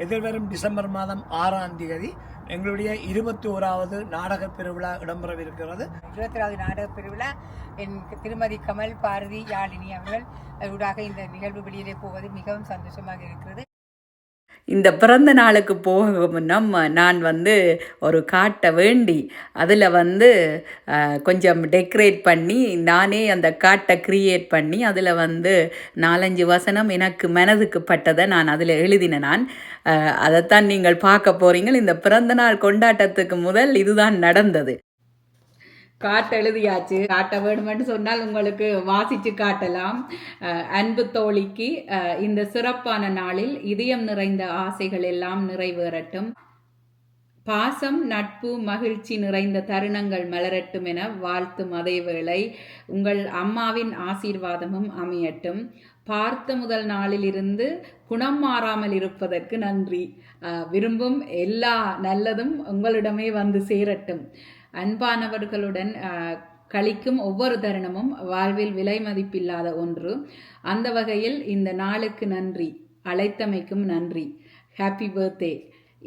எதிர்வரும் டிசம்பர் மாதம் 6ஆம் தேதி எங்களுடைய 21வது நாடக பெருவிழா இடம்பெறவிருக்கிறது. 21வது நாடக பெருவிழா என் திருமதி கமல் பாரதி யாழினி அவர்கள் ஊடாக இந்த நிகழ்வு வெளியிலே போவது மிகவும் சந்தோஷமாக இருக்கிறது. இந்த பிறந்த நாளுக்கு போக முன்னம் நான் ஒரு காட்டை வேண்டி அதில் கொஞ்சம் டெக்கரேட் பண்ணி நானே அந்த காட்டை க்ரியேட் பண்ணி அதில் 4-5 வசனம் எனக்கு மனதுக்கு பட்டதை நான் அதில் எழுதினேன். நான் அதைத்தான் நீங்கள் பார்க்க போகிறீங்கள். இந்த பிறந்த நாள் கொண்டாட்டத்துக்கு முதல் இதுதான் நடந்தது. காட்ட எழுதியாச்சு. காட்ட வேணுமென்று சொன்னால் உங்களுக்கு வாசித்து காட்டலாம். அன்பு தோழிக்கு இந்த சிறப்பான நாளில் இதயம் நிறைந்த ஆசைகள் எல்லாம் நிறைவேறட்டும். பாசம், நட்பு, மகிழ்ச்சி நிறைந்த தருணங்கள் மலரட்டும் என வாழ்த்தும் அதே வேளை உங்கள் அம்மாவின் ஆசீர்வாதமும் அமையட்டும். பார்த்த முதல் நாளிலிருந்து குணம் மாறாமல் இருப்பதற்கு நன்றி. விரும்பும் எல்லா நல்லதும் உங்களிடமே சேரட்டும். அன்பானவர்களுடன் கழிக்கும் ஒவ்வொரு தருணமும் வாழ்வில் விலை மதிப்பில்லாத ஒன்று. அந்த வகையில் இந்த நாளுக்கு நன்றி, அழைத்தமைக்கும் நன்றி. Happy birthday.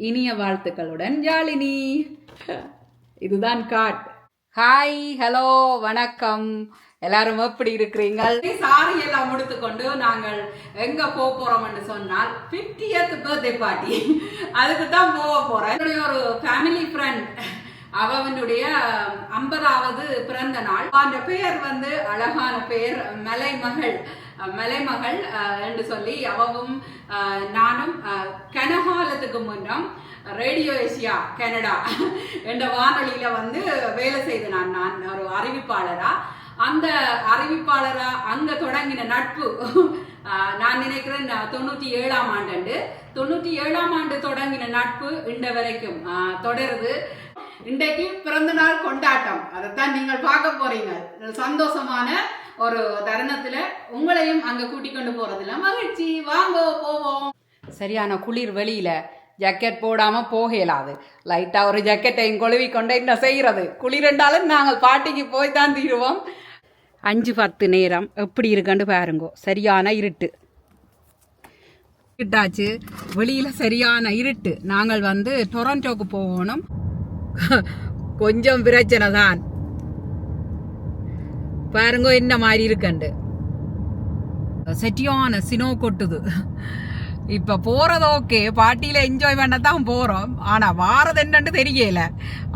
இனிய வாழ்த்துக்களுடன் யாழினி. இதுதான் காட். ஹாய், ஹலோ, வணக்கம். எல்லாரும் எப்படி இருக்கிறீங்கள்? சாரி எல்லாம் முடித்துக்கொண்டு நாங்கள் எங்க போறோம் என்று சொன்னால் 50th பர்த்டே பார்ட்டி. அதுக்கு தான் போறேன். என்னுடைய ஒரு ஃபேமிலி ஃப்ரெண்ட் அவனுடைய 50வது பிறந்த நாள். அந்த பெயர் அழகான பெயர் மலைமகள் என்று சொல்லி அவவும் நானும் கனகாலத்துக்கு முன்னம் ரேடியோ ஏசியா கனடா என்ற வானொலியில வேலை செய்த நான் ஒரு அறிவிப்பாளரா. அந்த அறிவிப்பாளரா அங்க தொடங்கின நட்பு நான் நினைக்கிறேன் 97ஆம் ஆண்டு 97ஆம் ஆண்டு தொடங்கின நட்பு இன்ற வரைக்கும் தொடருது. இன்றைக்கு பிறந்த நாள் கொண்டாட்டம், அதைத்தான் நீங்கள் பார்க்க போறீங்க. சந்தோஷமான ஒரு தருணத்துல உங்களையும் அங்க கூட்டிக் கொண்டு போறதுல மகிழ்ச்சி. வாங்க போவோம். சரியான குளிர், வெளியில ஜாக்கெட் போடாம போகலாது. லைட்டா ஒரு ஜாக்கெட்டையும் கொழுவி கொண்டு என்ன செய்யறது? குளிர் என்றாலும் நாங்கள் பாட்டிக்கு போய் தான் தீருவோம். 5-10 நேரம் எப்படி இருக்குன்னு பாருங்கோ. சரியான இருட்டு இருட்டாச்சு. வெளியில சரியான இருட்டு. நாங்கள் டொரண்டோக்கு போகணும். கொஞ்சம் பிரச்சனை தான். பாருங்க என்ன மாதிரி இருக்கண்டு. சரியான சினோ கொட்டுது. இப்ப போறது ஓகே, பார்ட்டியில என்ஜாய் பண்ணத்தான் போறோம். ஆனா வாரது என்னன்னு தெரியல.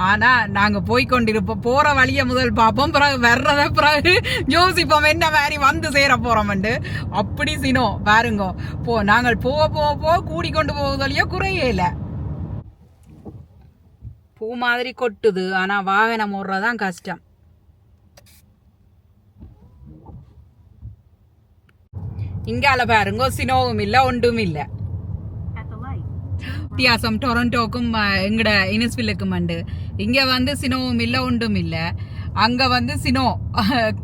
ஆனா நாங்க போய்கொண்டிருப்போம். போற வழிய முதல் பார்ப்போம், பிறகு வர்றத பிறகு யோசிப்போம் என்ன மாதிரி சேர போறோம்ண்டு. அப்படி சினோ பாருங்க. நாங்கள் போக கூடிக்கொண்டு போவதிலேயே குறையே இல்லை. பூ மாதிரி கொட்டுது. ஆனா வாகனம் ஓடுறதான் கஷ்டம். இங்கால பாருங்க சினோவும் இல்ல, ஒன்றும் இல்ல. வித்தியாசம் டொரண்டோக்கும் எங்கட இனிஸ்வில்லுக்கும் இங்க சினோவும் இல்ல, ஒன்றும் இல்ல. அங்க சினோ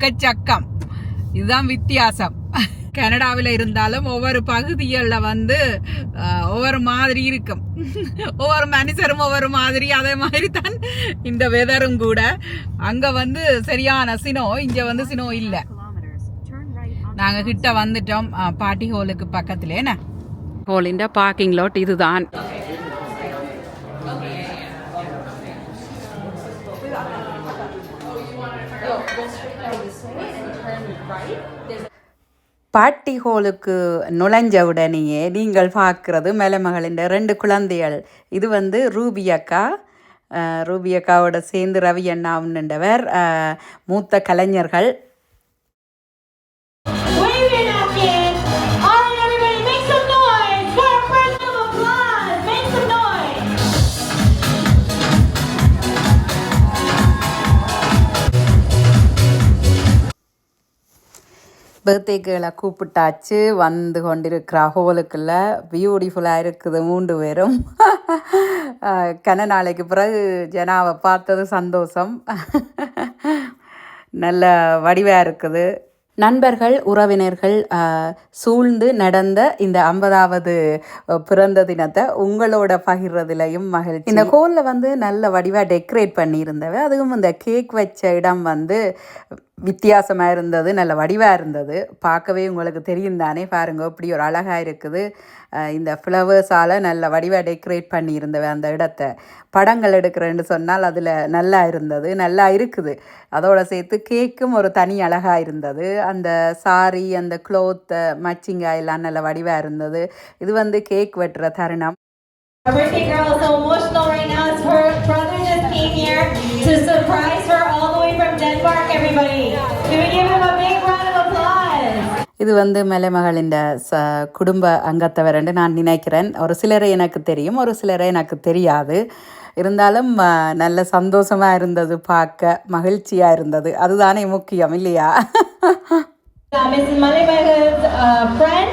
கச்சக்கம். இதுதான் வித்தியாசம். கனடாவில் இருந்தாலும் ஒவ்வொரு பகுதிகளில் ஒவ்வொரு மாதிரி இருக்கும். ஒவ்வொரு மனுஷரும் ஒவ்வொரு மாதிரி. அதே மாதிரி தான் இந்த வெதரும் கூட. அங்க சரியான சினோ, இங்க சினோ இல்லை. நாங்க கிட்ட வந்துட்டோம். பார்ட்டி ஹாலுக்கு பக்கத்துல என்ன ஹாலின் பார்க்கிங் லாட் இதுதான். பார்ட்டி ஹாலுக்கு நுழைஞ்ச உடனேயே நீங்கள் பார்க்குறது மலைமகளின் 2 குழந்தைகள். இது ரூபி அக்கா. ரூபி அக்காவோட சேர்ந்து ரவி அண்ணாவுன்னவர் மூத்த கலைஞர்கள். பர்த்டே கேர்ளை கூப்பிட்டாச்சு. கொண்டிருக்கிற ஹோலுக்குள்ள பியூட்டிஃபுல்லாக இருக்குது 3 பேரும். கன நாளைக்கு பிறகு ஜனாவை பார்த்தது சந்தோஷம். நல்ல வடிவாக இருக்குது. நண்பர்கள், உறவினர்கள் சூழ்ந்து நடந்த இந்த 50வது பிறந்த தினத்தை உங்களோட பகிர்றதுலையும் மகிழ்ச்சி. இந்த ஹோலில் நல்ல வடிவாக டெக்கரேட் பண்ணியிருந்தவ. அதுவும் இந்த கேக் வச்ச இடம் வித்தியாசமாக இருந்தது, நல்ல வடிவாக இருந்தது. பார்க்கவே உங்களுக்கு தெரியும் தானே, பாருங்க இப்படி ஒரு அழகாக இருக்குது. இந்த ஃப்ளவர்ஸால் நல்ல வடிவாக டெக்கரேட் பண்ணியிருந்தவ அந்த இடத்த. படங்கள் எடுக்கிறேன்னு சொன்னால் அதில் நல்லா இருந்தது, நல்லா இருக்குது. அதோடு சேர்த்து கேக்கும் ஒரு தனி அழகாக இருந்தது. அந்த சாரி, அந்த க்ளோத்து, மச்சிங்காய் எல்லாம் நல்ல வடிவாக இருந்தது. இது வந்து கேக் வெட்டுற தருணம். Our birthday girl is so emotional right now as her brother just came here to surprise her all the way from Denmark, everybody. Can we give him a big round of applause? இது வந்து மலைமகளின் குடும்ப அங்கத்தவர்ன்னு நான் நினைக்கிறேன். ஒரு சிலரை எனக்கு தெரியும், ஒரு சிலரை எனக்கு தெரியாது. இருந்தாலும் நல்ல சந்தோஷமாக இருந்தது, பார்க்க மகிழ்ச்சியாக இருந்தது. அதுதானே முக்கியம் இல்லையா?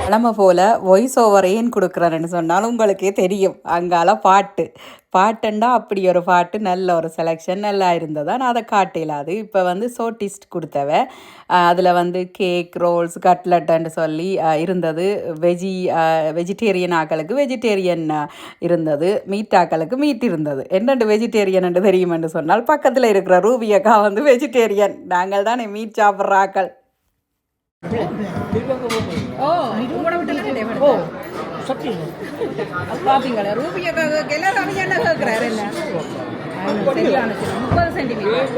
கிழமை போல் வாய்ஸ் ஓவர் ஏன் கொடுக்குறேன்னு சொன்னாலும் உங்களுக்கே தெரியும். அங்கால பாட்டுண்டா அப்படி ஒரு பாட்டு, நல்ல ஒரு செலெக்ஷன் நல்லா இருந்ததா. நான் அதை காட்டிலாது. இப்போ வந்து சோட்டிஸ்ட் கொடுத்தவ, அதில் வந்து கேக், ரோல்ஸ், கட்லட்டுன்னு சொல்லி இருந்தது. வெஜிடேரியன் ஆக்களுக்கு வெஜிடேரியன் இருந்தது, மீட் ஆக்களுக்கு மீட் இருந்தது. என்னென்று வெஜிடேரியன் என்று தெரியுமென்று சொன்னால் பக்கத்தில் இருக்கிற ரூபி அக்கா வந்து வெஜிடேரியன். நாங்கள் தானே மீட் சாப்பிட்ற ஆக்கள். பாத்தீங்களா ரூபியக்காக எல்லாரும் என்ன கேட்கிறாரு? என்ன 30 சென்டிமீட்டர்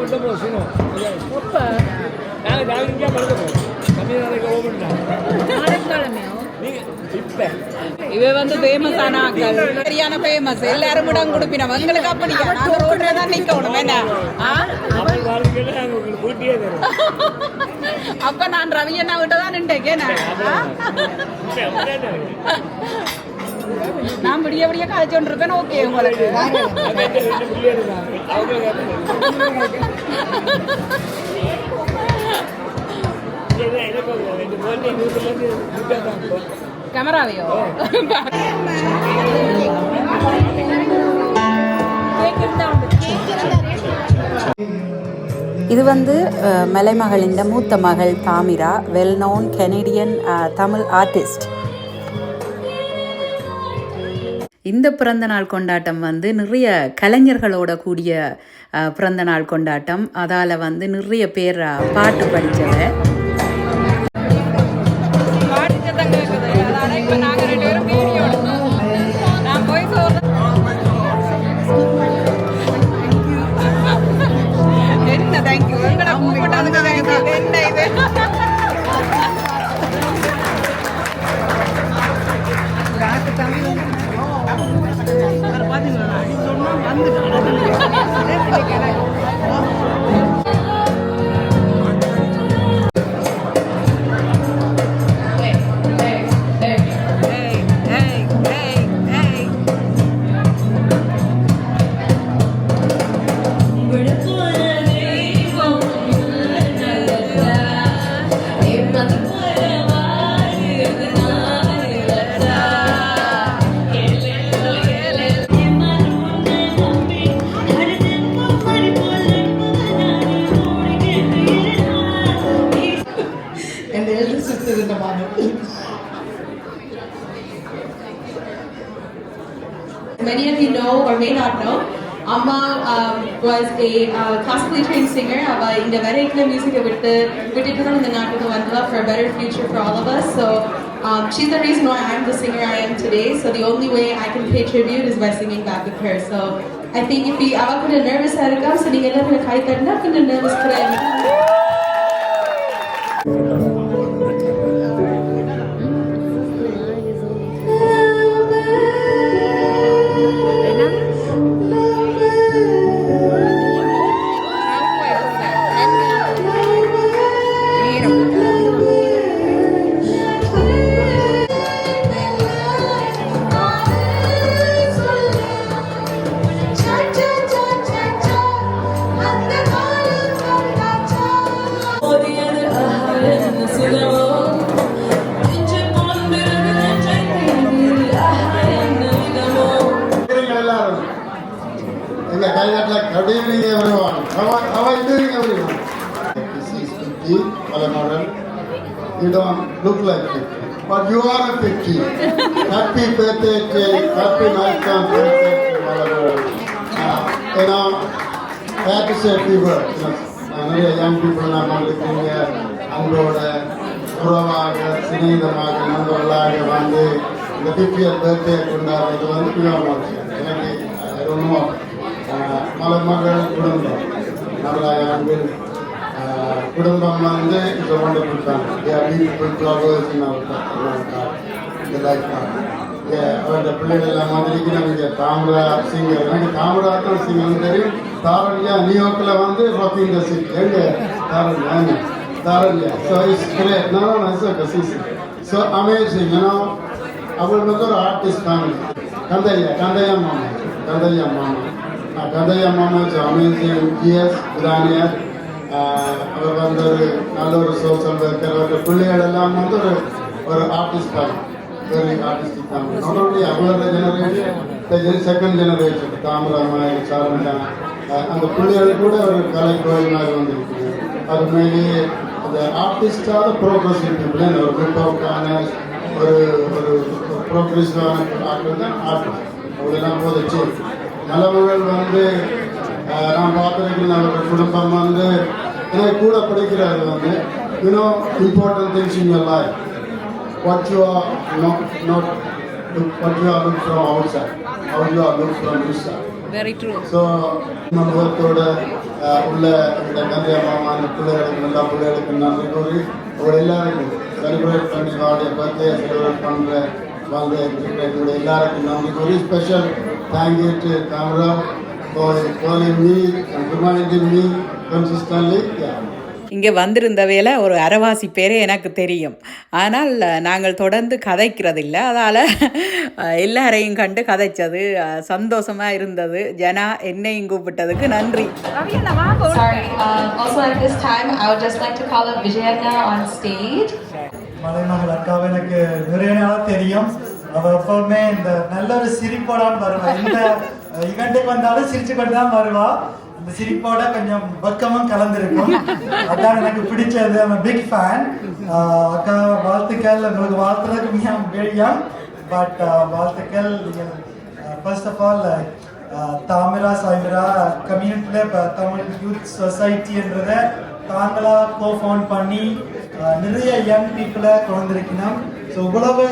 இவ வந்து ஃபேமஸான ஆக்கள், சரியான ஃபேமஸ். எல்லாரும் இடம் கொடுப்பினோம் எங்களுக்கு. அப்படியா? நாங்க ரோட்ல தான் நிக்கணும். என்ன அப்ப நான் ரவி அண்ணா விட்ட தான் நின்றேன். நான் விடிய விடிய கழிச்சோன்னு இருக்கேன். ஓகே, உங்களுக்கு கேமராவையோ? இது வந்து மலைமகளின் மூத்த மகள் Thamira, well known Canadian Tamil artist. இந்த பிறந்தநாள் கொண்டாட்டம் வந்து நிறைய கலைஞர்களோட கூடிய பிறந்தநாள் கொண்டாட்டம். அதால் வந்து நிறைய பேர் பாட்டு படித்தவ. Many of you know or may not know, Amma was a classically trained singer. In the very music in the Natakavandala for a better future for all of us. So she's the reason why I'm the singer I am today. So the only way I can pay tribute is by singing back with her. So I think if you are nervous, so you can nervous. Good evening, everyone. How are you doing, everyone? This is Pinky, model. You don't look like it, but you are a Pinky. Happy birthday, Jay. Happy milestone birthday, Malagor. I had to say a few words. நிறைய young people நம்ம இருக்கீங்க. அவங்களோட உறவாக சிநேகிதமாக நண்பர்களாக வந்து இந்த 50th birthday கொண்டாடுறது வந்து மிகவும் எனக்கு ரொம்ப மலமகள் குடும்பம் நவராயங்கள் குடும்பம் வந்து இப்போ ஒண்டர்ஃபுல் பியூட்டிஃபுல் ஃப்ளவர்ஸ் அவருடைய பிள்ளைகள் எல்லாம் மாதிரிக்கு நமக்கு தாமரா சிங்கர் எனக்கு தாமரா தான் சிங்கர் தெரியும். தாரண்யா நியூயார்க்கில் வந்து ராக்கிங் த சிட்டி எங்க Tharanya so it's great so amazing ஏன்னா அவள் வந்து ஒரு ஆர்டிஸ்ட் ஃபேமிலி. கந்தையா மாமா இட்ஸ் அமேசிங். ஜிஎஸ் பிரானியர் அவர் வந்து ஒரு நல்ல ஒரு சோஷியல் ஒர்க்கர். அவருடைய பிள்ளைகள் எல்லாம் வந்து ஒரு artist family, very artistic family. Not only அவங்களோட ஜெனரேஷன், செகண்ட் ஜெனரேஷன் தாமராமாய் சாரண்டா அந்த பிள்ளைகள் கூட ஒரு கலை கோயில் மாதிரி வந்துருக்குது. அது மேலேயே அந்த ஆர்டிஸ்டாக ப்ரோக்ரஸிவ் பீப்புள் ஒரு பில்டவுக்கான ஒரு ப்ரோக்ரெசிவான ஆட்கள் தான் ஆர்டிஸ்ட். அவங்களெல்லாம் போதிச்சு நல்லவர்கள் வந்து நான் பார்த்துருக்கேன். அவருடைய குடும்பம் வந்து எனக்கு கூட படிக்கிறாரு வந்து you know important things in your life. What you are not what you are look from outside, how you are look from inside. Very true. So நம்மளோட உள்ள இந்த கந்தையா மாமா அந்த பிள்ளைகளுக்கு எல்லா பிள்ளைகளுக்கு நன்றி கூறி அவங்க எல்லாருக்கும் செலிப்ரேட் பண்ணி வாடிய பர்த்டே செலிப்ரேட் பண்ணுற வந்து எங்களுடைய எல்லாருக்கும் நன்றி கூறி special thank you to camera for calling me and reminding me consistently. இங்கே வந்திருந்த வேலை ஒரு அரைவாசி பேரே எனக்கு தெரியும். ஆனால் நாங்கள் தொடர்ந்து கதைக்கிறதில்லை. அதால் எல்லாரையும் கண்டு கதைச்சது சந்தோஷமாக இருந்தது. ஜனா என்னையும் கூப்பிட்டதுக்கு நன்றி. Sorry. Also at this time, I would just like to call up Vijayana on stage. மலைமகள் அக்காவை எனக்கு நிறைய நாளாக தெரியும். அவள் எப்பவுமே இந்த நல்ல ஒரு சிரிப்போடான்னு வருவாள். இந்த இவெண்ட்டுக்கு வந்தாலும் சிரிச்சு கொண்டு தான் வருவா. அந்த சிரிப்போட கொஞ்சம் பக்கமும் கலந்துருக்கும். அதான் எனக்கு பிடிச்சது. I'm big fan. அக்கா வாழ்த்துக்கள். உங்களுக்கு வாழ்த்துறதுக்கு மிக வெளியம். பட் வாழ்த்துக்கள். நீங்கள் ஃபர்ஸ்ட் ஆஃப் ஆல் தாமிரா சாய்மிரா கம்யூனிட்டியில் தமிழ் யூத் சொசைட்டின்றதை தாங்களா கோஃபவுண்ட் பண்ணி நிறைய யங் பீப்புளை கொண்டிருக்கணும். ஸோ இவ்வளவு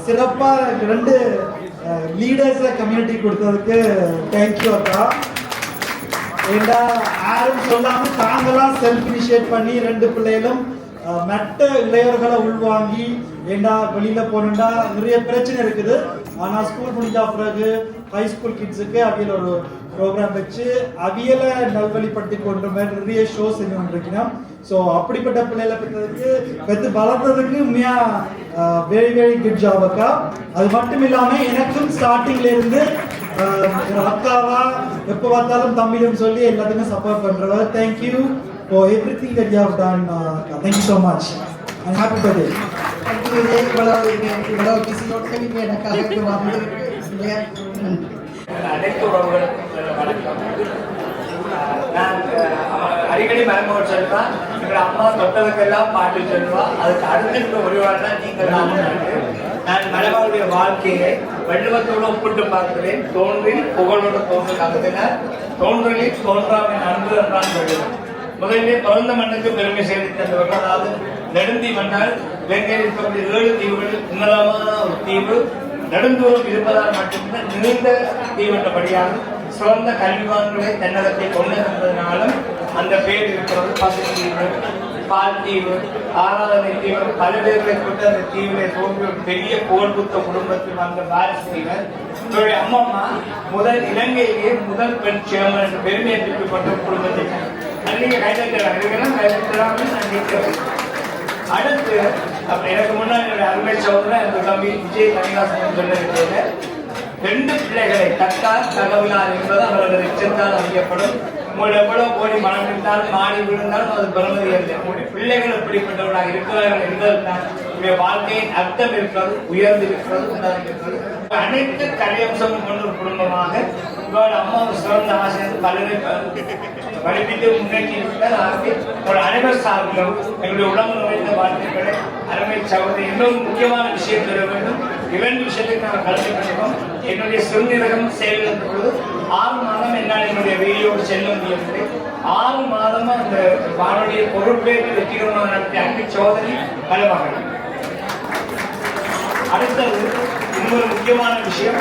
சிறப்பாக 2 லீடர்ஸை கம்யூனிட்டி கொடுத்ததுக்கு தேங்க்யூ அக்கா. ஏண்டா யாரும் சொல்லாமல் தாங்களாம் செல்ஃப் இனிஷியேட் பண்ணி 2 பிள்ளைகளும் மற்ற இளையவர்களை உள்வாங்கி ஏண்டா வெளியில் போகணுண்டா நிறைய பிரச்சனை இருக்குது. ஆனால் ஸ்கூல் முடிஞ்சா பிறகு ஹை ஸ்கூல் கிட்ஸுக்கு அவியல் ஒரு ப்ரோக்ராம் வச்சு அவியலை நல்வழிப்படுத்தி கொண்டு மாதிரி நிறைய ஷோ செஞ்சு கொண்டிருக்கணும். ஸோ அப்படிப்பட்ட பிள்ளைகளை பெற்று வளர்த்ததுக்கு உண்மையாக வெரி வெரி குட் ஜாப் அக்கா. அது மட்டும் இல்லாமல் எனக்கும் ஸ்டார்டிங்லேருந்து அக்காவா எப்போ பார்த்தாலும் தம்பியும் சொல்லி எல்லாத்துக்கும் சப்போர்ட் பண்ணுறவர். Thank you for everything that you have done. Thank you so much and happy birthday. Thank you Vijay. இவ்வளவு பிஸியோட நீங்க எனக்காக அனைத்து உறவுகளுக்கும் வணக்கம். நான் அடிக்கடி மரமோடு சொல்லுவேன், எங்கள் அம்மா தொட்டதுக்கெல்லாம் பாட்டு சொல்லுவா. அதுக்கு அடுத்த ஒரு வாரம் தான் நீங்கள் நான் மலபாவுடைய வாழ்க்கையை வள்ளுவத்தோடு ஒப்பிட்டு பார்க்கிறேன். தோன்றில் புகழோடு தோன்றல் அகத்தினார் தோன்றலில் தோன்றாமல் அன்பு என்றான் சொல்லுவேன். முதலிலே பிறந்த மண்ணுக்கு பெருமை சேர்த்து தந்தவர்கள். அதாவது நெடுந்தி மன்னால் இலங்கையில் இருக்கக்கூடிய 7 தீவுகள் உன்னதமான ஒரு தீவு. நெடுந்தூரம் இருப்பதால் மட்டுமே நிறைந்த தீவட்டபடியாக சிறந்த கல்விவான்களை தன்னகத்தை கொண்டு வந்ததினாலும் அந்த பேர் இருக்கிறது. பசுத்தீவு, பால் தீவு, ஆராதனை தீவு, பல பேர்களை கொண்டு அந்த தீவிலே தோன்றி ஒரு பெரிய புகழ்புத்த குடும்பத்தில் வந்த பாரசீகர். இவருடைய அம்மம்மா இலங்கையிலேயே முதல் பெண் சேர்மன் என்ற பெருமையை பெற்றுக்கொண்ட குடும்பத்தை நீங்க கைதட்டலாம். அடுத்து எனக்கு முன்னாடி என்னுடைய அருமை சகோதரன் என்னுடைய தம்பி விஜய் கனிகாசன் சொல்ல 2 பிள்ளைகளை தக்கார் தகவலார் என்பது அவர்கள் எச்சத்தால் அறியப்படும். உங்களுக்கு எவ்வளவு கோடி மனம் இருந்தாலும் மாறி விழுந்தாலும் அது பெருமதி இல்லை. உங்களுடைய பிள்ளைகள் எப்படிப்பட்டவர்களாக இருக்கிறார்கள் என்பதுதான் உங்களுடைய வாழ்க்கையின் அர்த்தம் இருக்கிறது, உயர்ந்து இருக்கிறது, உண்டாக இருக்கிறது. அனைத்து கலையம்சமும் கொண்ட ஒரு குடும்பமாக உங்களோட அம்மா ஒரு சிறந்த ஆசிரியர் பலரை படிப்பித்து முன்னேற்றி ஒரு அனைவர் சார்பிலும் எங்களுடைய உடம்பு நுழைந்த வாழ்க்கைகளை அருமை சகோதரி. இன்னொரு முக்கியமான விஷயம் தெரிய வேண்டும். 2 விஷயத்துக்கு நாங்கள் கலந்து பண்ணிக்கோம். என்னுடைய சிறுநீரகம் செயல் இருந்த பொழுது 6 மாதம் என்னால் என்னுடைய வெளியோடு செல்ல முடியவில்லை. 6 மாதமா அந்த வானொலியை பொறுப்பேற்று வெற்றிகரமாக நடத்திய அன்பு சோதனை மலைமகள். அடுத்தது இன்னொரு முக்கியமான விஷயம்,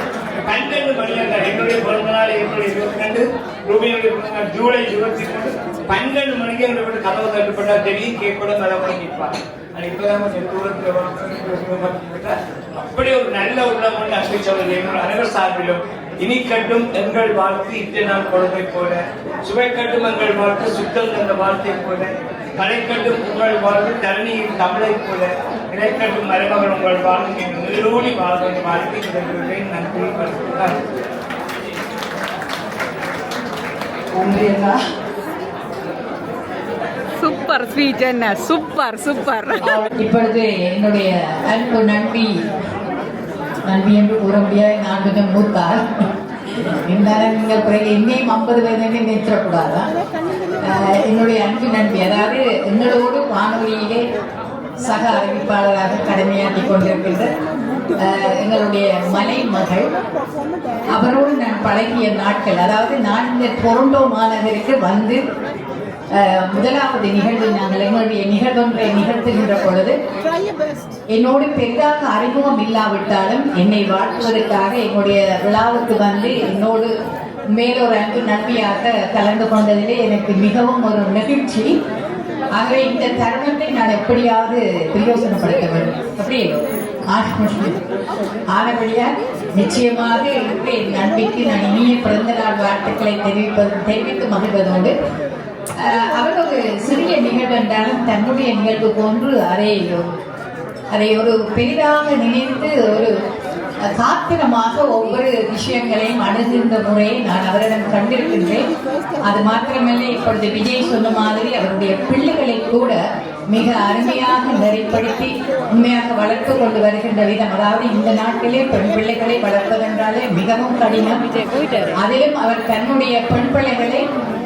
12 மணியங்கள். என்னுடைய பிறந்த நாள் ஏப்ரல் 22, ரூபியனுடைய பிறந்த நாள் ஜூலை 23. 12 மணிக்கு என்னுடைய வீட்டு கதவு தட்டுப்பட்டா தெரியும், கேட்கக்கூட தலைமுறை நிற்பாங்க. இப்பதான் அப்படி ஒரு நல்ல உள்ளம் கொண்டு அன்பு சோதனை அனைவர் சார்பிலும் இனிக்கட்டும் எங்கள் வாழ்த்து இன்று நாள் கொடுமை போல, சுவைக்கட்டும் எங்கள் வாழ்த்து சுத்தம் என்ற வார்த்தை போல, கலைக்கட்டும் உங்கள் வாழ்வு தரணியின் தமிழை போல, இலைக்கட்டும் மறைமகள் உங்கள் வாழ்க்கை நீரூழி வாழ்க்கை வாழ்க்கை கிடைக்கிறேன். நன்றி. நன்றியண்ணா. சூப்பர் ஸ்வீட் என்ன, சூப்பர் சூப்பர். இப்பொழுது என்னுடைய அன்பு நண்பி என்று கூற முடியாது, நான் கொஞ்சம் மூத்தால் இருந்தாலும் நீங்கள் பிறகு என்னையும் 50 வயது நினைச்சிடக்கூடாதா. என்னுடைய அன்பு நண்பி, அதாவது எங்களோடு வானொலியிலே சக அறிவிப்பாளராக கடமையாற்றி கொண்டிருக்கின்ற எங்களுடைய மலைமகள், அவரோடு நான் பழகிய நாட்கள், அதாவது நான் இந்த டொரண்டோ மாநகருக்கு வந்து முதலாவது நிகழ்வு நாங்கள் எங்களுடைய நிகழ்வொன்றை நிகழ்த்துகின்ற பொழுது என்னோடு பெரிதாக அறிமுகம் இல்லாவிட்டாலும் என்னை வாழ்த்துவதற்காக என்னுடைய விழாவுக்கு வந்து என்னோடு மேலொரு அன்பு நன்மையாக கலந்து கொண்டதிலே எனக்கு மிகவும் ஒரு நெகிழ்ச்சி. ஆகவே இந்த தருணத்தை நான் எப்படியாவது பிரயோசனப்படுத்த வேண்டும். அப்படி ஆனபடியால் நிச்சயமாக என் நன்மைக்கு நான் இனிய பிறந்த நாள் வாழ்த்துக்களை தெரிவித்து மகிழ்வதோடு, அவர் ஒரு சிறிய நிகழ்வு என்றாலும் தன்னுடைய நிகழ்வு போன்று அதை ஒரு பெரிதாக நினைத்து ஒரு காத்திரமாக ஒவ்வொரு விஷயங்களையும் அணுகின்ற முறையை நான் அவரிடம் கண்டிருக்கின்றேன். அது மாத்திரமல்ல, இப்பொழுது விஜய் சொன்ன மாதிரி அவருடைய பிள்ளைகளை கூட மிக அருமையாக நெறிப்படுத்தி உண்மையாக வளர்த்து கொண்டு வருகின்ற விதம், அதாவது இந்த நாட்டிலே பெண் பிள்ளைகளை வளர்ப்பதென்றாலே மிகவும் கடினம். அதிலும் அவர் தன்னுடைய பெண் பிள்ளைகளை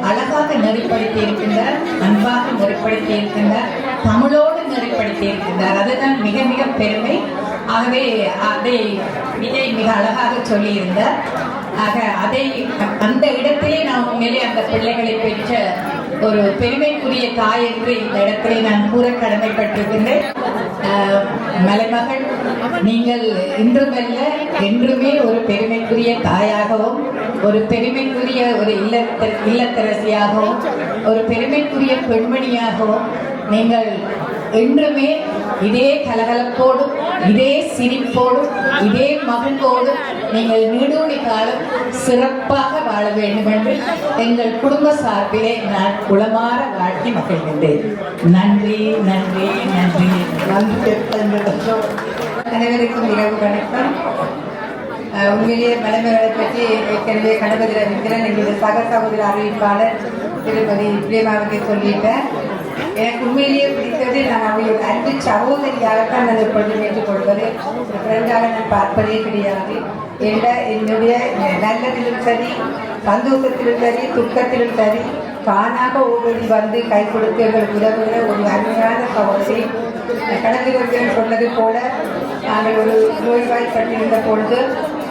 அழகாக நெறிப்படுத்தி இருக்கின்றார், அன்பாக நெறிப்படுத்தி இருக்கின்றார், தமிழோடு நெறிப்படுத்தி இருக்கின்றார். அதுதான் மிக மிக பெருமை. ஆகவே அதை விஜய் மிக அழகாக சொல்லியிருந்தார். ஆக அந்த இடத்திலே நான் உண்மையிலே அந்த பிள்ளைகளை பெற்ற ஒரு பெருமைக்குரிய தாய் என்று இந்த இடத்திலே நான் கூற கடமைப்பட்டிருக்கின்றேன். மலைமகள், நீங்கள் இன்றுமல்ல என்றுமே ஒரு பெருமைக்குரிய தாயாகவும், ஒரு பெருமைக்குரிய ஒரு இல்லத்தரசியாகவும், ஒரு பெருமைக்குரிய பெண்மணியாகவும் நீங்கள் என்றுமே இதே கலகலப்போடும், இதே சிரிப்போடும், இதே மகிழ்வோடும் நீங்கள் நீடூழி காலம் சிறப்பாக வாழ வேண்டும் என்று எங்கள் குடும்ப சார்பிலே நான் உளமாற வாழ்த்தி மகிழ்கின்றேன். நன்றி நன்றி நன்றி. அனைவருக்கும் இரவு வணக்கம். உண்மையிலேயே மலைமகளை பற்றி ஏற்கனவே கணபதி ரவீந்திரன் எங்களுடைய சக சகோதர அறிவிப்பாளர் திருமதி பிரேமாவுக்கு சொல்லிட்டேன். எனக்கு உண்மையிலேயே பிடித்தது, நான் அவங்களோட அன்பு சகோதரியாகத்தான் நான் எப்பொழுதும் ஏற்றுக்கொள்வது, ஒரு ஃப்ரெண்டாக நான் பார்ப்பதே கிடையாது. என்னுடைய நல்லதிலும் சரி, சந்தோஷத்திலும் சரி, துக்கத்திலும் சரி, தானாக ஓடி வந்து கை கொடுத்து எங்களுக்கு உதவுகிற ஒரு அருமையான சகோதரி. கடந்து கொண்டேன் சொன்னது போல, நாங்கள் ஒரு நோய்வாய்ப்பட்டிருந்த பொழுது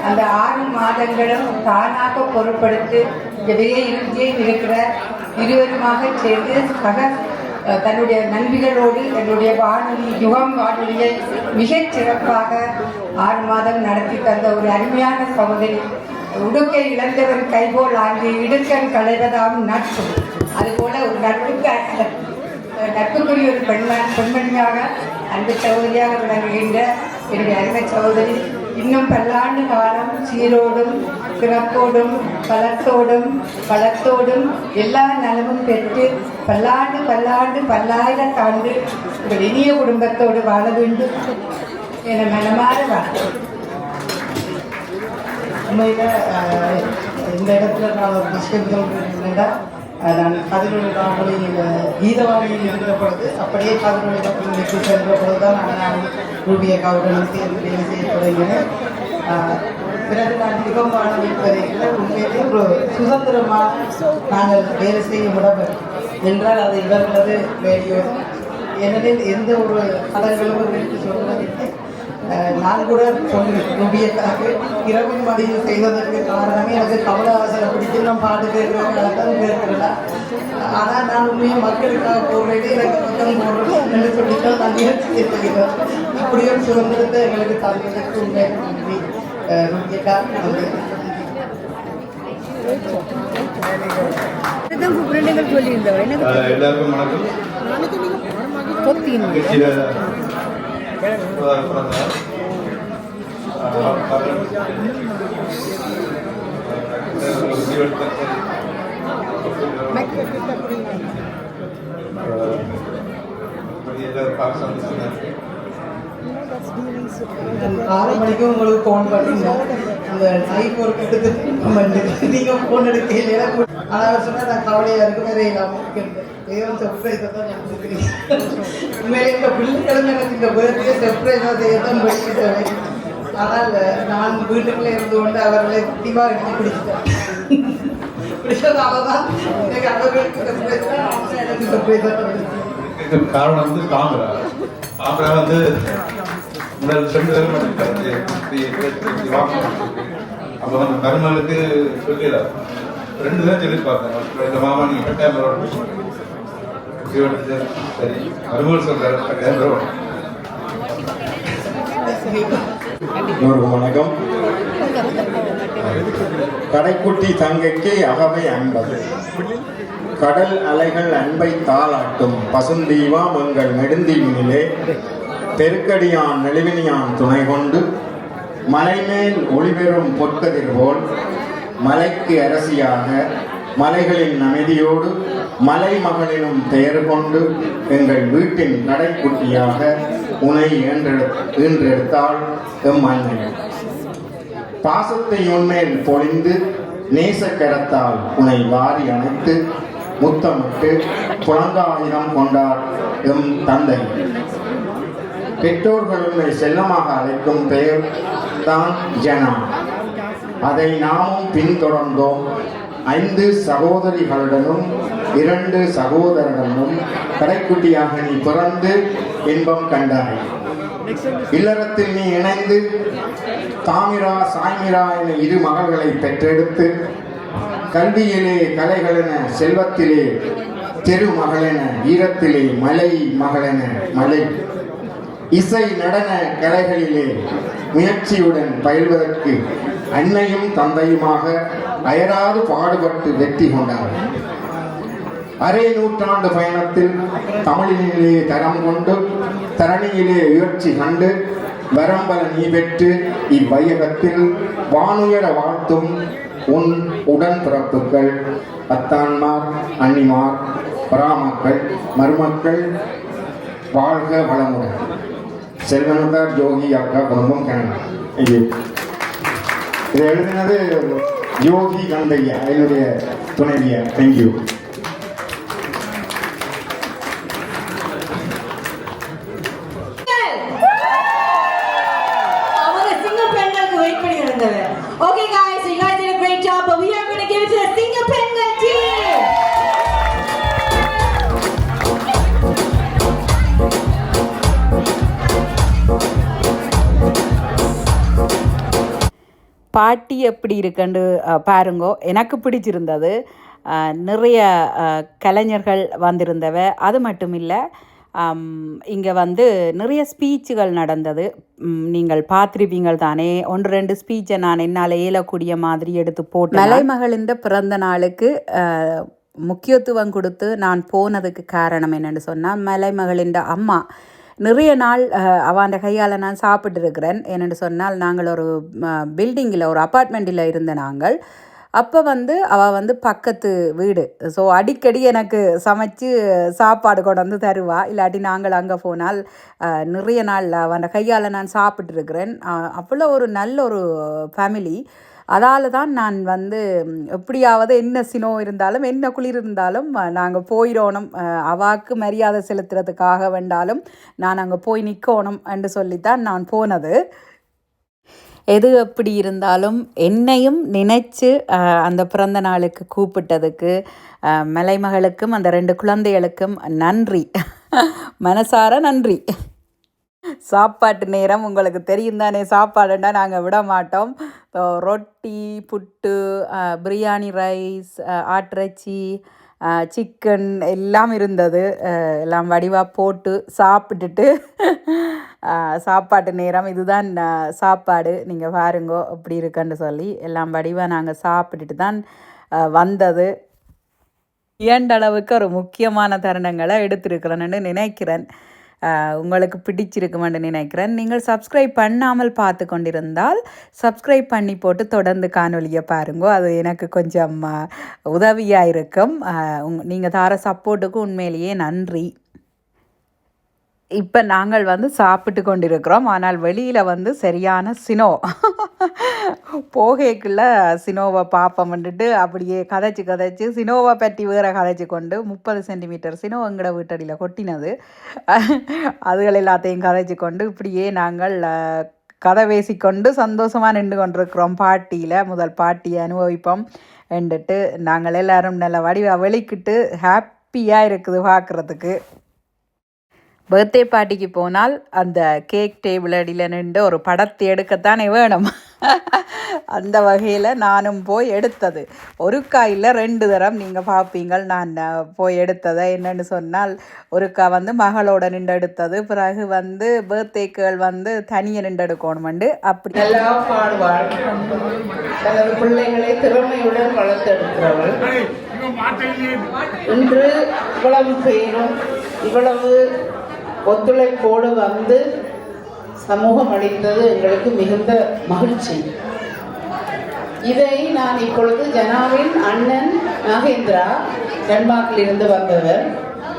அந்த 6 மாதங்களும் தானாக பொருட்படுத்தி விஜயம் இருக்கிற இருவருமாக சேர்ந்து தன்னுடைய நண்பிகளோடு என்னுடைய வானொலி யுகம் வானொலியை மிகச் சிறப்பாக 6 மாதம் நடத்தி தந்த ஒரு அருமையான சகோதரி. உடுக்கை இழந்தவன் கைபோல் ஆண்டு இடுக்கன் களைவதாம் நட்பு, அதுபோல ஒரு நட்புக்குரிய ஒரு பெண்மணியாக அன்பு சகோதரியாக விளங்குகின்ற என்னுடைய அருமை சகோதரி இன்னும் பல்லாண்டு காலம் சீரோடும் சிறப்போடும் பலத்தோடும் எல்லா நலமும் பெற்று பல்லாயிரத்தாண்டு ஒரு இனிய குடும்பத்தோடு வாழ வேண்டும் என மனமாற வாழ்க்கை. உண்மையில் இந்த இடத்துல நான் ஒரு விஷயம் சொல்கிறேன்னா, நான் கதிரொலி வானொலியில் கீதவாணியில் இருக்கிற பொழுது, அப்படியே கதிரொலி வானொலிக்கு சென்ற பொழுது தான் நான் ரூபியக்காவுடன் சேர்ந்து வேலை செய்ய தொடங்கினேன். பிறகு நான் யுகம் வானொலி வரையில் உண்மையிலே ஒரு சுதந்திரமாக நாங்கள் வேலை செய்ய விடப்படும் என்றால் அது இவர்களது ரேடியோ. ஏனெனில் எந்த ஒரு கலங்களும் எடுத்து சொல்வதில்லை. நான் கூட ரூபியக்காக இரவின் மதியம் செய்வதற்கு காரணமே எனக்கு கமலஹாசனை பிடிக்கும், நான் பாட்டு கேட்குறதுனால தான் கேட்கிறேன். ஆனால் நான் உண்மையாக மக்களுக்காக போடுறது எனக்கு பக்கம் போடுறது சொல்லித்தான் நான் நிகழ்ச்சி செய்கிறேன். இப்படி ஒரு சுதந்திரத்தை எங்களுக்கு தந்ததுக்கு உண்மையாக நன்றி ரூபியக்கா. எல்லாருக்கும் வணக்கம். ஆறு மணிக்கு உங்களுக்கு ஃபோன் பண்ணீங்க, அந்த நைட் ஒரு கட்டத்துக்கு நீங்கள் ஃபோன் எடுக்கல. ஆனால் சொன்னால் நான் கவலையாக இருக்கும், வேற இல்லாமல் ஏதோ சர்ப்ரைஸை தான் நடந்துக்கிறீங்க. உண்மையிலே இந்த பிள்ளைகளும் எனக்கு இந்த பேர்தே சர்ப்ரைஸாக செய்ய தான் போயிட்டு. ஆனால் நான் வீட்டுக்குள்ளே இருந்து கொண்டு அவர்களை குட்டிவாக எடுத்து பிடிச்சிட்டேன். பிடிச்சதால தான் எனக்கு அவர்களுக்கு சர்ப்ரைஸ் தான் எனக்கு சர்ப்ரைஸாக. காரணம் வந்து காமரா வந்து முதல் அப்போ வந்து மருமகளுக்கு சொல்லல 2 தான் சொல்லி பார்த்தேன். இந்த மாமா நீங்க கேமரா சரி மருமகள் சொல்றாரு கேமரா. வணக்கம். கடைக்குட்டி தங்கைக்கு அகவை 50. கடல் அலைகள் அன்பை தாளாட்டும் பசுந்தீவா மங்கள் நெடுந்தீவினிலே பெருக்கடியான் நெளிவினியான் துணை கொண்டு மலைமேல் ஒளிபெறும் பொற்கதிர் போல் மலைக்கு அரசியாக மலைகளின் அமைதியோடு மலை மகளினும் பெயர் கொண்டு எங்கள் வீட்டின் கடைக்குட்டியாக உனை ஈன்றெடுத்தாள் எம் அன்னை. பாசத்தை உன்மேல் பொழிந்து நேசக்கரத்தால் உனை வாரி அணைத்து முத்தமிட்டு புலங்காயுதம் கொண்டார் எம் தந்தை. பெற்றோர்கள் உன்னை செல்லமாக அழைக்கும் பெயர் தான் ஜனா. அதை நாமும் பின்தொடர்ந்தோம். 5 சகோதரிகளுடனும் 2 சகோதரர்களும் கடைக்குட்டியாக நீ பிறந்து இன்பம் கண்டாய். இல்லறத்தில் நீ இணைந்து தாமிரா சாய்மிரா என 2 மகள்களை பெற்றெடுத்து கல்வியிலே கலைகளென செல்வத்திலே தெருமகளென வீரத்திலே மலை மகளென மலை இசை நடன கலைகளிலே முயற்சியுடன் பயில்வதற்கு அன்னையும் தந்தையுமாக அயராது பாடுபட்டு வெற்றி கொண்டார்கள். அரை நூற்றாண்டு பயணத்தில் தமிழினிலே தரம் கொண்டு தரணியிலே உயர்ச்சி கண்டு வரம்பல நீ பெற்று இவ்வையகத்தில் வானுயர வாழ்த்தும் உன் உடன்பிறப்புகள் அத்தான்மார் அன்னிமார் பராமக்கள் மருமக்கள் வாழ்க வளமுடன். செல்வனந்தார் ஜோகி அக்கா குடும்பம் கனடா. இதை எழுதினது யோகி கந்தையா, என்னுடைய துணைவியா. Thank you. Okay guys, so you guys did a great job, but we are going to give it to the Single Penguin team. பாட்டி எப்படி இருக்குன்னு பாருங்கோ. எனக்கு பிடிச்சிருந்தது. நிறைய கலைஞர்கள் வந்திருந்தவ. அது மட்டும் இல்லை, இங்கே வந்து நிறைய ஸ்பீச்சுகள் நடந்தது. நீங்கள் பார்த்துருப்பீங்கள் தானே. 1-2 ஸ்பீச்சை நான் என்னால் இயலக்கூடிய மாதிரி எடுத்து போட்டேன். மலைமகளின் பிறந்த நாளுக்கு முக்கியத்துவம் கொடுத்து நான் போனதுக்கு காரணம் என்னென்னு சொன்னால், மலைமகளின் அம்மா நிறைய நாள் அவன் கையால் நான் சாப்பிட்டுருக்கிறேன். என்னென்னு சொன்னால், நாங்கள் ஒரு பில்டிங்கில் ஒரு அப்பார்ட்மெண்ட்டில் இருந்த நாங்கள். அப்போ வந்து அவள் வந்து பக்கத்து வீடு. ஸோ அடிக்கடி எனக்கு சமைச்சு சாப்பாடு கொண்டு வந்து தருவா. இல்லாட்டி நாங்கள் அங்கே போனால் நிறைய நாள் அவன் கையால் நான் சாப்பிட்டுருக்கிறேன். அவ்வளோ ஒரு நல்ல ஒரு ஃபேமிலி. அதால் தான் நான் வந்து எப்படியாவது என்ன சினோ இருந்தாலும் என்ன குளிர் இருந்தாலும் நாங்கள் போயிடணும், அவாக்கு மரியாதை செலுத்துறதுக்காக வேண்டாலும் நான் அங்கே போய் நிற்கணும் என்று சொல்லித்தான் நான் போனது. எது எப்படி இருந்தாலும் என்னையும் நினைச்சு அந்த பிறந்த நாளுக்கு கூப்பிட்டதுக்கு மலைமகளுக்கும் அந்த 2 குழந்தைகளுக்கும் நன்றி, மனசார நன்றி. சாப்பாட்டு நேரம் உங்களுக்கு தெரியும் தானே, சாப்பாடுன்னா நாங்கள் விட மாட்டோம். ரொட்டி, புட்டு, பிரியாணி ரைஸ், ஆட்டிறைச்சி, சிக்கன் எல்லாம் இருந்தது. எல்லாம் வடிவாக போட்டு சாப்பிட்டுட்டு சாப்பாட்டு நேரம் இதுதான் சாப்பாடு. நீங்கள் பாருங்கோ அப்படி இருக்குன்னு சொல்லி எல்லாம் வடிவாக நாங்கள் சாப்பிட்டுட்டு தான் வந்தது. ஏண்டளவுக்கு ஒரு முக்கியமான தருணங்களை எடுத்திருக்கிறேன்னு நினைக்கிறேன். உங்களுக்கு பிடிச்சிருக்குமென்று நினைக்கிறேன். நீங்கள் சப்ஸ்கிரைப் பண்ணாமல் பார்த்து கொண்டிருந்தால் சப்ஸ்கிரைப் பண்ணி போட்டு தொடர்ந்து காணொலியை பாருங்கோ. அது எனக்கு கொஞ்சம் உதவியாக இருக்கும். நீங்கள் தர சப்போர்ட்டுக்கு உண்மையிலேயே நன்றி. இப்போ நாங்கள் வந்து சாப்பிட்டு கொண்டிருக்கிறோம். ஆனால் வெளியில் சரியான சினோ போகைக்குள்ள சினோவை பார்ப்போம்ன்ட்டு அப்படியே கதைச்சி சினோவை பற்றி வேற கதைச்சி கொண்டு 30 சென்டிமீட்டர் சினோ எங்கட வீட்டடியில் கொட்டினது. அதுகள் எல்லாத்தையும் கதைச்சி கொண்டு இப்படியே நாங்கள் கதை பேசிக்கொண்டு சந்தோஷமாக நின்று கொண்டிருக்கிறோம். முதல் பாட்டியை அனுபவிப்போம் என்றுட்டு நாங்கள் எல்லோரும் நல்ல வெளிக்கிட்டு ஹாப்பியாக இருக்குது பார்க்குறதுக்கு. பர்த்டே பார்ட்டிக்கு போனால் அந்த கேக் டேபிள் அடியில் நின்று ஒரு படத்தை எடுக்கத்தானே வேணும். அந்த வகையில் நானும் போய் எடுத்தது. ஒருக்கா இல்லை 2 தரம் நீங்கள் பார்ப்பீங்கள் நான் போய் எடுத்ததை. என்னென்னு சொன்னால் ஒருக்கா மகளோட நின்று எடுத்தது, பிறகு பர்த்டே கேர்ள் தனியை நின்று எடுக்கணுமெண்டு அப்படி நல்லா பாடுவாள். தனது பிள்ளைகளை திறமையுடன் வளர்த்தெடுக்கிறவள். இன்று இவ்வளவு பேரும் இவ்வளவு ஒத்துழைப்போடு சமூகம் அளித்தது எங்களுக்கு மிகுந்த மகிழ்ச்சி. இதை நான் இப்பொழுது ஜனாவின் அண்ணன் நாகேந்திரா டென்மார்க்கில் இருந்து வந்தவர்.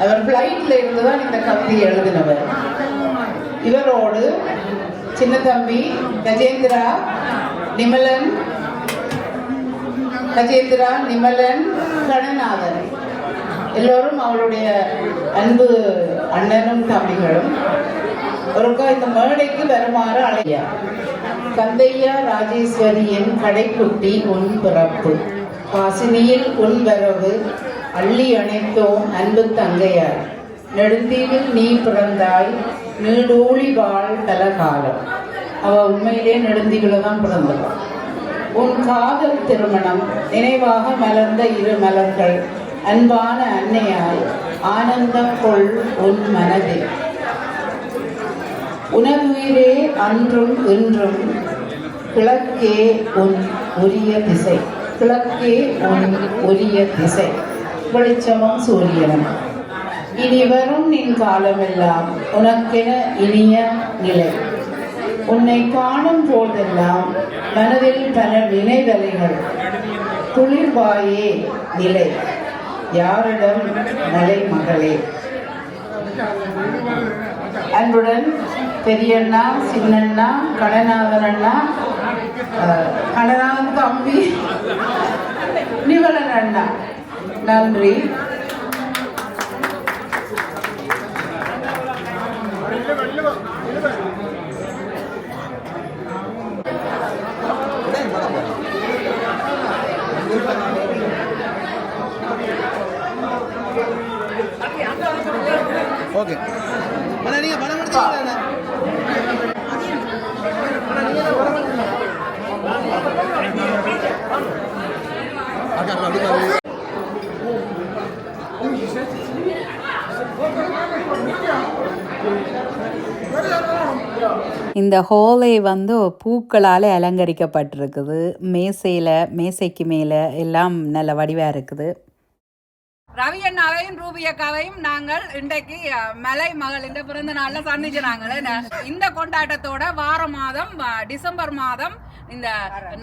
அவர் ஃப்ளைட்டில் இருந்து தான் இந்த கவிதை எழுதினவர். இவரோடு சின்ன தம்பி கஜேந்திரா நிமலன் கணநாதன் எல்லோரும் அவளுடைய அன்பு அண்ணனும் தம்பிகளும் ஒருக்கா இந்த மேடைக்கு வருமாறு அழையா. கந்தையா ராஜேஸ்வரியின் கடைக்குட்டி உன் பிறப்பு, பாசினியில் உன் வரவு, அள்ளி அணைத்தோம் அன்பு தங்கையாய், நெடுந்தீவில் நீ பிறந்தாய், நீடூழி வாழ் பலகாலம். அவள் உண்மையிலே நெடுந்தீவில தான் பிறந்தவள். உன் காதல் திருமணம் நினைவாக மலர்ந்த 2 மலர்கள், அன்பான அன்னையாய் ஆனந்தம் கொள் உன் மனதில். உனதுயிரே அன்றும் இன்றும் கிழக்கே உன் உரிய திசை, வெளிச்சமும் சூரியனும். இனி வரும் நின் காலமெல்லாம் உனக்கென இனிய நிலை. உன்னை காணும் போதெல்லாம் மனதில் பல நினைவலைகள், குளிர்வாயே நிலை, யாரிடம் மலை மகளே. அன்புடன் பெரியண்ணா, சின்னண்ணா, கணநாதன் அண்ணா, கணநாதன் தம்பி நிவலன் அண்ணா. நன்றி. ஓகே அண்ணா, நீங்க பணம் எடுத்துக்கீங்களா? இந்த ஹாலே பூக்களால் அலங்கரிக்கப்பட்டிருக்குது. மேசைக்கு மேலே எல்லாம் நல்ல வடிவாக இருக்குது. ரவி அண்ணாவையும் ரூபி அக்காவையும் நாங்கள் இன்றைக்கு மலை மகளின் பிறந்த நாளில் சந்திச்சுனாங்களே. இந்த கொண்டாட்டத்தோட மாதம் டிசம்பர் மாதம் இந்த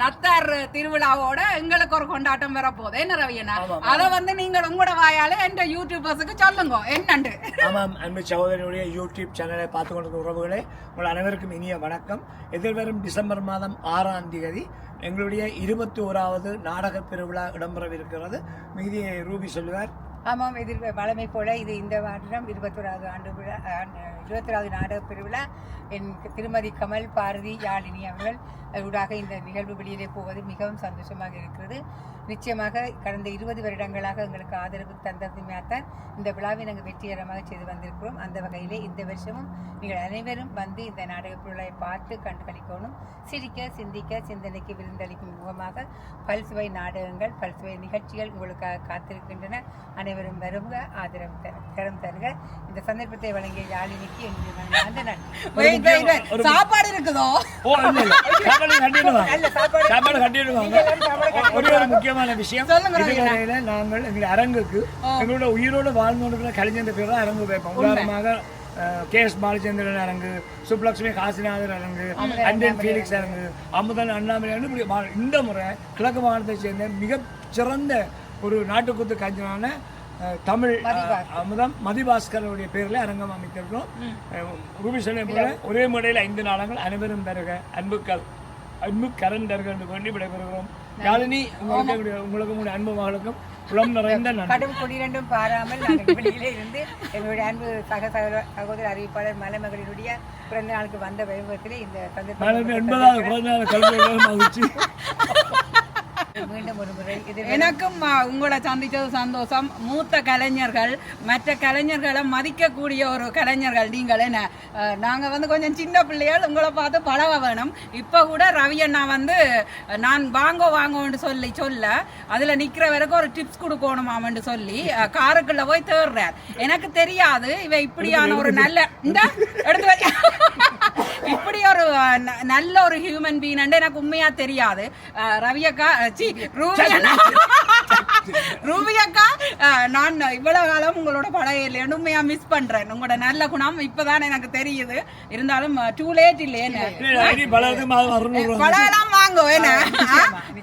நத்தார் திருவிழாவோட எங்களுக்கு ஒரு கொண்டாட்டம் வரப்போகுது. என்ன ரவி அண்ணா, அதை நீங்கள் உங்களோட வாயாலே எந்த யூடியூபர்ஸுக்கு சொல்லுங்க என்னண்டு. ஆமாம், அன்பு சகோதரனுடைய யூடியூப் சேனலை பார்த்து கொண்டிருந்த உறவுகளே, உங்கள் அனைவருக்கும் இனிய வணக்கம். எதிர்வரும் டிசம்பர் மாதம் 6ஆம் தேதி எங்களுடைய 21வது நாடக பெருவிழா இடம்பெறவிருக்கிறது. மீதியை ரூபி சொல்லுவார். ஆமாம், வழமை போல இது இந்த வருடம் 21வது ஆண்டு விழா 21வது நாடக பெருவிழா. என் திருமதி கமல் பாரதி யாழினி அவர்கள் ஊடாக இந்த நிகழ்வு வெளியிலே போவது மிகவும் சந்தோஷமாக இருக்கிறது. நிச்சயமாக கடந்த 20 வருடங்களாக எங்களுக்கு ஆதரவு தந்ததுமையாத்தான் இந்த விழாவை நாங்கள் வெற்றிகரமாக செய்து வந்திருக்கிறோம். அந்த வகையிலே இந்த வருஷமும் நீங்கள் அனைவரும் வந்து இந்த நாடக பொருளை பார்த்து கண்டுகளிக்கணும். சிரிக்க, சிந்திக்க, சிந்தனைக்கு விருந்தளிக்கும் முகமாக பல்சுவை நாடகங்கள், பல்சுவை நிகழ்ச்சிகள் உங்களுக்காக காத்திருக்கின்றன. அனைவரும் வருக, ஆதரவு தரம் தருக. இந்த சந்தர்ப்பத்தை வழங்கிய யாழினிக்கு சாப்பாடு இருக்குதோ? ஒரு முக்கியமான விஷயம், நாங்கள் எங்கள் அரங்குக்கு எங்களோட உயிரோடு வாழ்ந்து கலைஞர் பேர் தான் அரங்கு வைப்போம். உதாரணமாக KS பாலச்சந்திரன் அரங்கு, சுப்லட்சுமி காசிநாதர் அரங்கு, அண்டன் ஃபீலிக்ஸ் அரங்கு, அமுதன் அண்ணாமலை இப்படி இந்த முறை கிழக்கு மாநிலத்தை சேர்ந்த மிகச்சிறந்த ஒரு நாட்டுக்குத்து கலைஞரான தமிழ் அமுதம் மதிபாஸ்கருடைய பேரில் அரங்கம் அமைத்திருக்கிறோம். ரூபி சொன்ன போல ஒரே முறையில் 5 நாடகங்கள் அனைவரும் தருக அன்பு கரண்டர்கள் என்று வேண்டி விடைபெறுகிறோம். யாழினி, உங்களுக்கு உங்களுடைய அன்பு மகளுக்கும் குளம் நிறைந்த கடும் கொடிரண்டும் பாராமல் நாங்கள் வெளியிலே இருந்து எங்களுடைய அன்பு சகோதர அறிவிப்பாளர் மலைமகளினுடைய பிறந்த நாளுக்கு வந்த வைபவத்திலே இந்த மீண்டும் ஒரு முறை எனக்கும் உங்களை சந்தித்தது சந்தோஷம். மூத்த கலைஞர்கள், மற்ற கலைஞர்களை மதிக்கக்கூடிய ஒரு கலைஞர்கள் நீங்கள். என்ன நாங்கள் வந்து கொஞ்சம் சின்ன பிள்ளைகள், உங்களை பார்த்து பழக வேணும். இப்போ கூட ரவி அண்ணா வந்து நான் வாங்கோன்னு சொல்ல அதில் நிற்கிற வரைக்கும் ஒரு டிப்ஸ் கொடுக்கணுமாமன்னு சொல்லி காருக்குள்ள போய் தேடுறார். எனக்கு தெரியாது இவ இப்படியான ஒரு நல்ல இந்த எடுத்து இப்படி ஒரு நல்ல ஒரு ஹியூமன் பீன் எனக்கு உண்மையா தெரியாது. ரவியக்கா ரூபி அக்கா, நான் இவ்வளவு காலம் உங்களோட படம் உண்மையா மிஸ் பண்றேன். உங்களோட நல்ல குணம் இப்பதான் எனக்கு தெரியுது. இருந்தாலும் டூ லேட் இல்லையே, பழகலாம் வாங்கோ, என்ன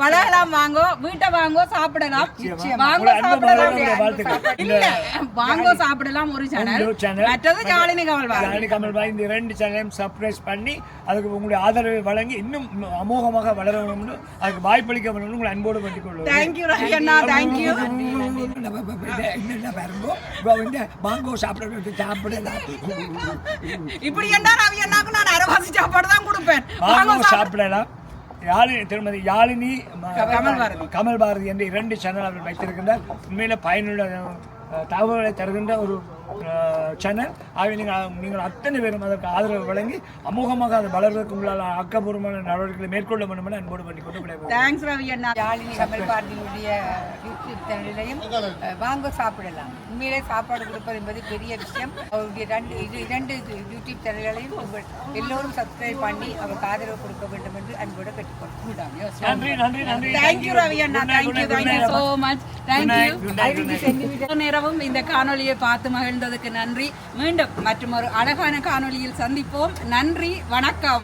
பழகலாம் வாங்கோ, வீட்டை வாங்கோ, சாப்பிடலாம், வாங்கோ சாப்பிடலாம், இல்ல வாங்கோ சாப்பிடலாம். ஒரு சேனல், மற்றது யாழினி கமல்பாய். இந்த 2 சேனலையும் சர்ப்ரைஸ் பண்ணி அதுக்கு உங்களுடைய ஆதரவை வழங்கி இன்னும் அமோகமாக வளர வேணும்னு, அதுக்கு வாய்ப்பளிக்க வேணும்னு உங்களை அன்போடு வேண்டிக் கொள்வோம். தேங்க்யூ ரவி அண்ணா, தேங்க்யூ. இப்படி என்ன ரவி அண்ணாக்கு நான் அரவாசி சாப்பாடு தான் கொடுப்பேன். சாப்பிடலாம். திருமதி யாழினி கமல் பாரதி என்ற 2 சேனல் அவர் வைத்திருக்கின்றார். உண்மையில பயனுள்ள தகவல்களை தருகின்ற ஒரு சேனல். ஆகவே நீங்கள் அத்தனை பேரும் அதற்கு ஆதரவு வழங்கி அமோகமாக அது வளர்வதற்கு உங்களால் ஆக்கப்பூர்வமான நடவடிக்கைகளை மேற்கொள்ள வேண்டும் என அன்போடு பண்ணி கொண்டு தேங்க்ஸ் ரவி அண்ணா. யாழினி கமல் பாரதியினுடைய யூடியூப் சேனலிலையும் வாங்க சாப்பிடலாம். உண்மையிலே சாப்பாடு கொடுப்பது என்பது பெரிய விஷயம். அவருடைய 2 யூடியூப் சேனல்களையும் எல்லோரும் சப்ஸ்கிரைப் பண்ணி அவருக்கு ஆதரவு கொடுக்க வேண்டும் என்று அன்போடு கேட்டுக்கொள்கிறோம். தேங்க்யூ ரவி அண்ணா, தேங்க்யூ சோ மச், தேங்க்யூ. நேரமும் இந்த காணொலியை பார்த்து மகிழ்ந்ததுக்கு நன்றி. மீண்டும் மற்றும் ஒரு அழகான காணொலியில் சந்திப்போம். நன்றி, வணக்கம்.